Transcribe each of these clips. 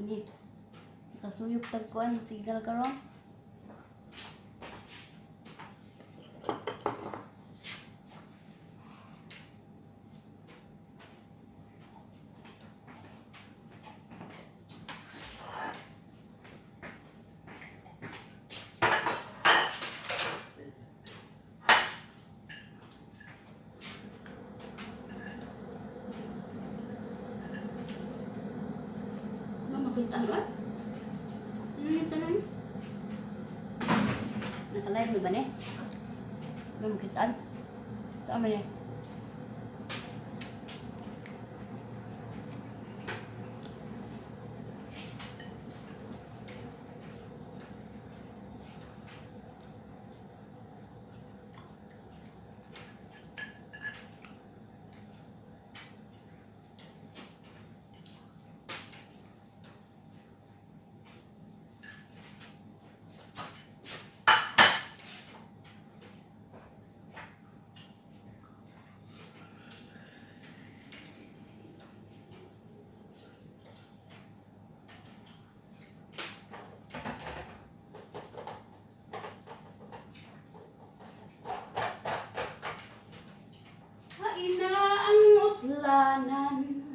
Ni kasuyop tagkuan sigal karon. Ano ah? Ano yung tanan? Naka-live mo ba ne? May makitaan? Saan mo ne? Lanan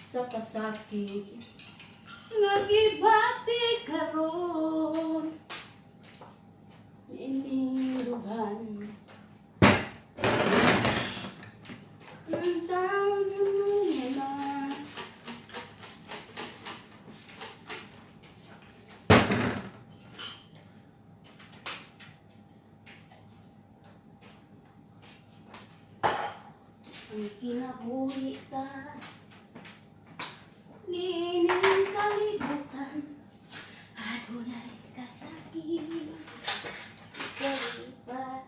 sa kasakit nga gibati karon ining dugan ang taon na ang kinabuhi ta nining kalibutan adunay kasakit kalipay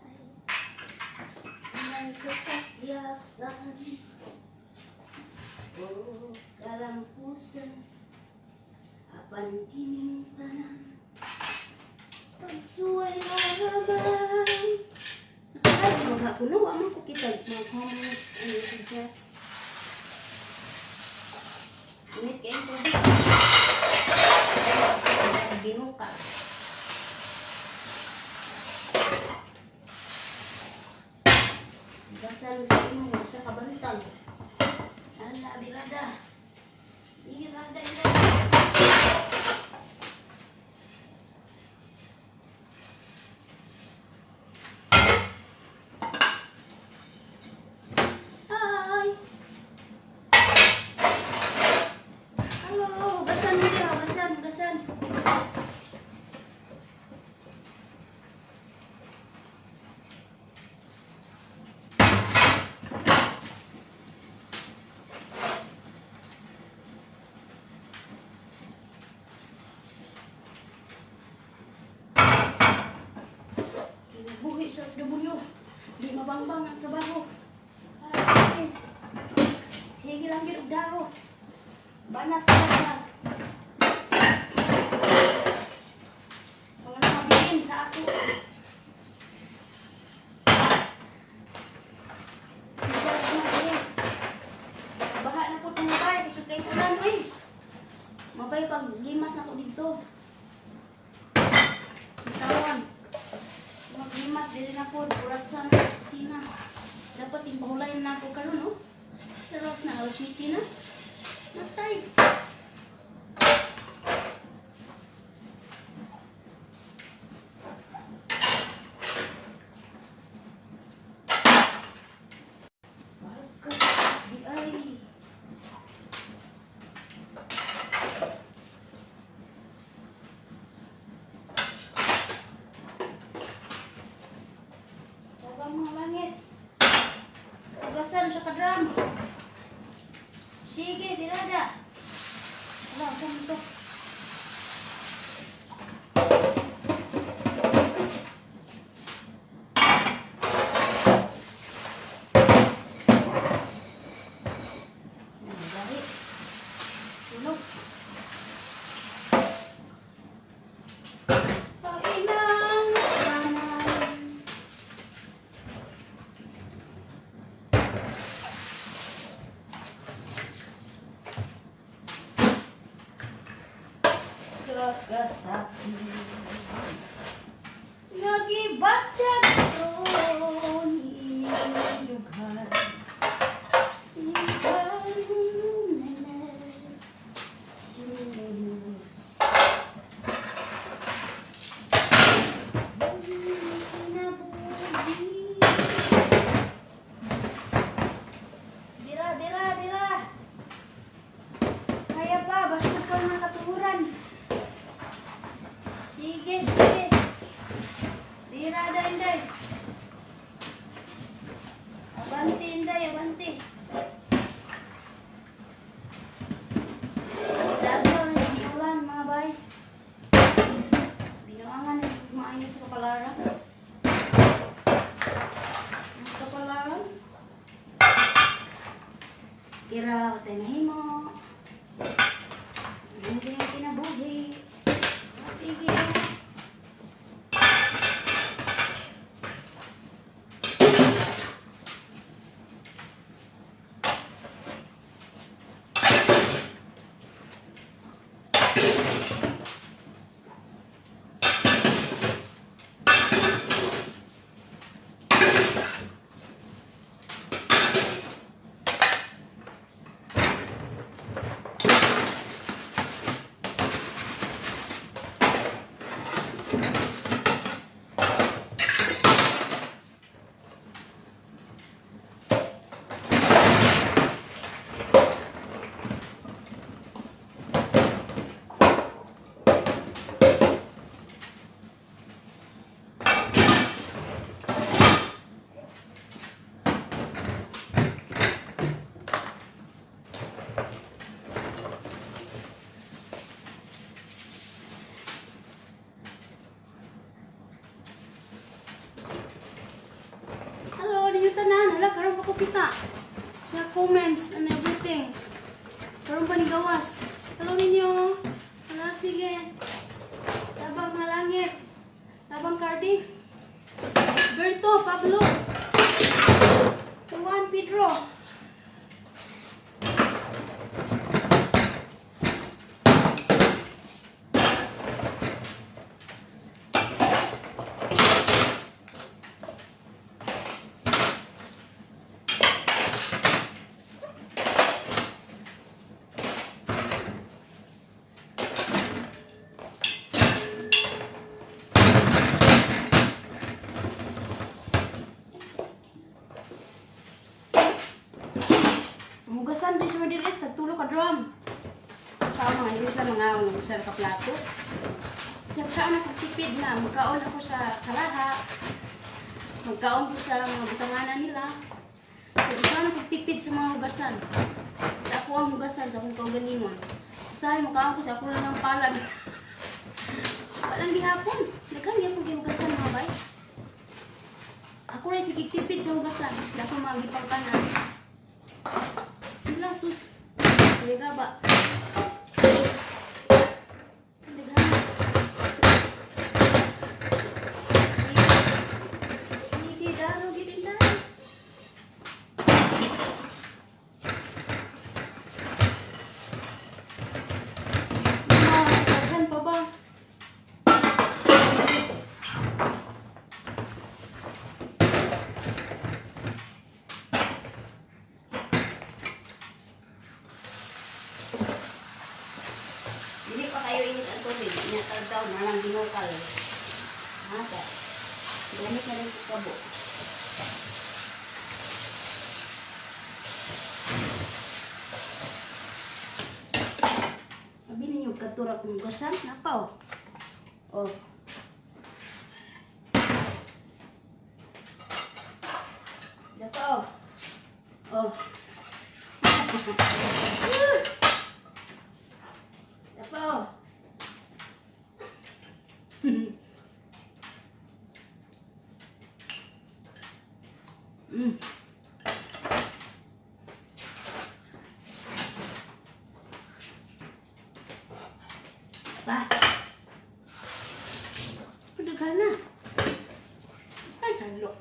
may katakyasan o kalampusan apan kining tanan pagsuway harapan. Ay, maghakuno, amang ko kita mag-homeless and suggest. Init kayo po dito. Binuka. Basan kayo mo sa kabantang. Ala, birada. Irada. Buhi sa W. Di mabangbang ang trabaho. Sige lang yun, daro. Banat talaga. Mga namabilin sa ako. Sigal na eh. Baha na po itong mabay. Isod kayo ulan eh. Mabay pag limas na ko dito. Bitawan. Maglimat din na po. Purat sa kusina. Dapat impahulayin na ako karon no? Saros na alas 20 na. Natay. Tugasan sa kadram. Sige, dirada. Wala, saan ito? Dari. Tulog. ka sa akin. Nagibatya ko ni dughan. Dira. Kaya pa, basta ka ng katuhuran. Sige. Dira, Inday. Abanti, Inday, abanti. Dalaw na yung ulan, mga bay. Binuangan na yung kumain sa kapalaran. Ang kapalaran. Kira, tayo mahimo. Hindi yung kinabuhi. Sige. Tanan, hala, karon pa ko kita. Sa comments and everything. Karon pa ni gawas. Hello ninyo. Hala, sige. Tabang malangit. Tabang Cardi. Berto, Pablo. Juan, Pedro. Hugasan din siya madiris, nagtulog ka drum. Saan mga hindi sila mga usa ka plato. Saan ako tipid na, magkaon ako sa kalaha. Magkaon ko sa mga butanganan nila. So, saan ako tipid sa mga hugasan. Sa ako ang hugasan, sa akong kaugalingon. Usahay, magkaon ko sa ako lang ng palad. Walang gihapon. Nagkang gihapon gihugasan mga bay. Ako rin sige tipid sa hugasan. Dako mga gipangkanan. Sila sus. Liga ba? Liga. Sige, daro gidin na. Kaghan pa ba? Hindi pa kayo init ang tubig. Inatag daw na lang binukal. Hata. Gamit na rin sa kabo. Sabi ninyo, katurak ng gasan. Napaw. Oh. Napaw. Oh. Napaw. Pa. Padaghan na. Ay, talo.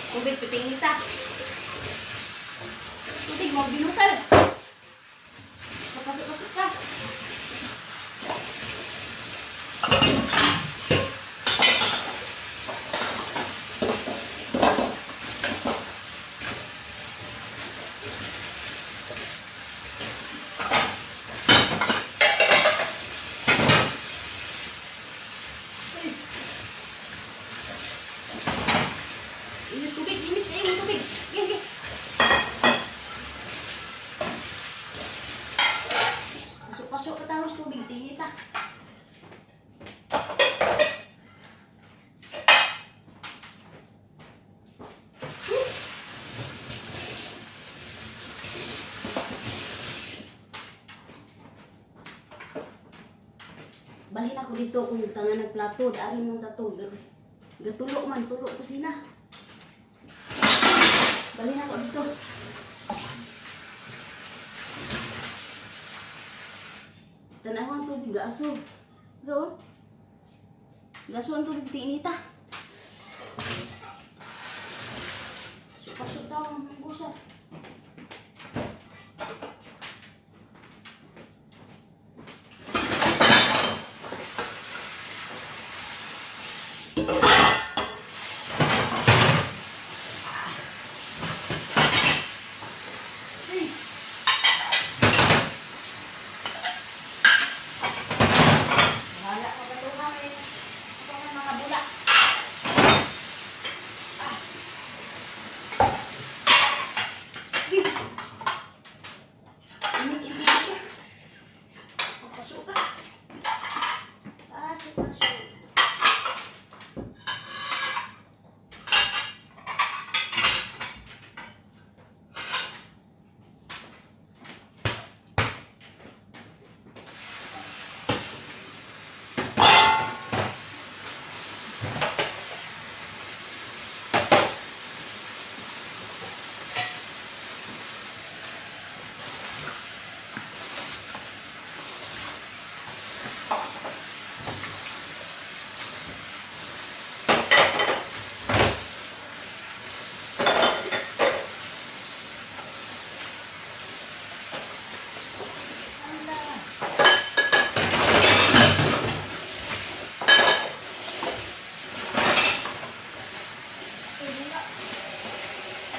Kubit piting nita. binukal. Pasok-pasok ka. Init tubig, init tubig. Gini. Pasok-pasok ka tapos tubig, tinit ah. Balhin ako dito kung tangan nagplato, daanin mong tato. Gatulok man, tulok kusina. Balhin ako dito. Tanaw ang tubig, gaso. Bro, gaso ang tubig, tinita. Pasok daw ang busa.